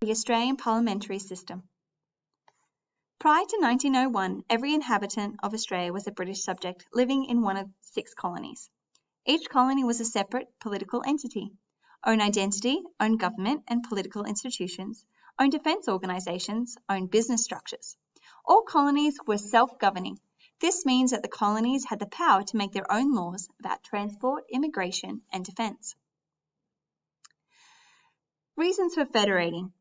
The Australian Parliamentary System. Prior to 1901, every inhabitant of Australia was a British subject living in one of 6 colonies. Each colony was a separate political entity, own identity, own government and political institutions, own defence organisations, own business structures. All colonies were self-governing. This means that the colonies had the power to make their own laws about transport, immigration and defence. Reasons for federating.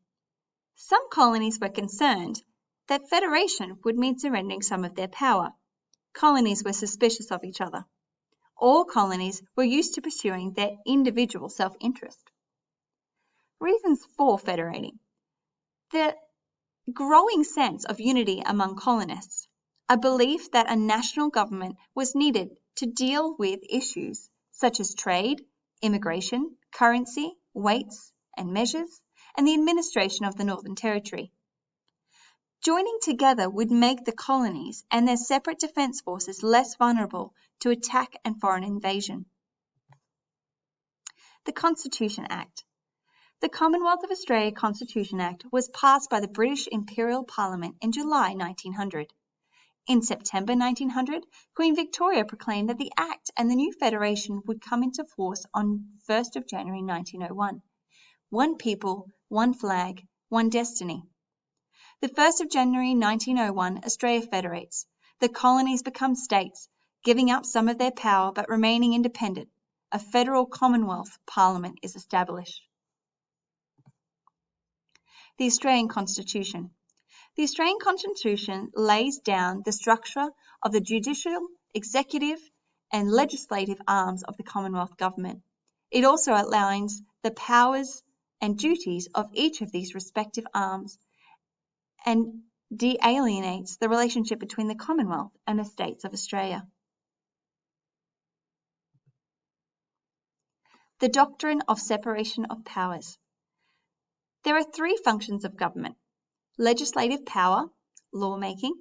Some colonies were concerned that federation would mean surrendering some of their power. Colonies were suspicious of each other. All colonies were used to pursuing their individual self-interest. Reasons for federating. The growing sense of unity among colonists, a belief that a national government was needed to deal with issues such as trade, immigration, currency, weights and measures, and the administration of the Northern Territory. Joining together would make the colonies and their separate defence forces less vulnerable to attack and foreign invasion. The Constitution Act. The Commonwealth of Australia Constitution Act was passed by the British Imperial Parliament in July 1900. In September 1900, Queen Victoria proclaimed that the Act and the new federation would come into force on 1st of January 1901. One people, one flag, one destiny. The 1st of January 1901, Australia federates. The colonies become states, giving up some of their power but remaining independent. A federal Commonwealth Parliament is established. The Australian Constitution. The Australian Constitution lays down the structure of the judicial, executive and legislative arms of the Commonwealth Government. It also outlines the powers and duties of each of these respective arms and de-alienates the relationship between the Commonwealth and the States of Australia. The Doctrine of Separation of Powers. There are 3 functions of government: legislative power, lawmaking,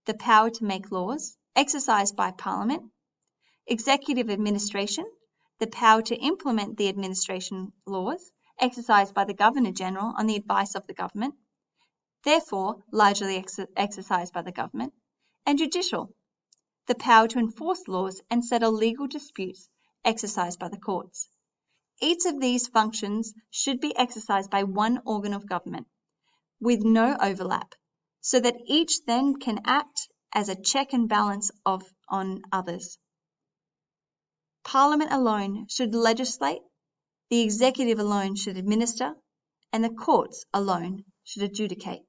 the power to make laws, exercised by Parliament, executive administration, the power to implement the administration laws, exercised by the Governor-General on the advice of the government, therefore largely exercised by the government, and judicial, the power to enforce laws and settle legal disputes exercised by the courts. Each of these functions should be exercised by one organ of government, with no overlap, so that each then can act as a check and balance on others. Parliament alone should legislate, the executive alone should administer, and the courts alone should adjudicate.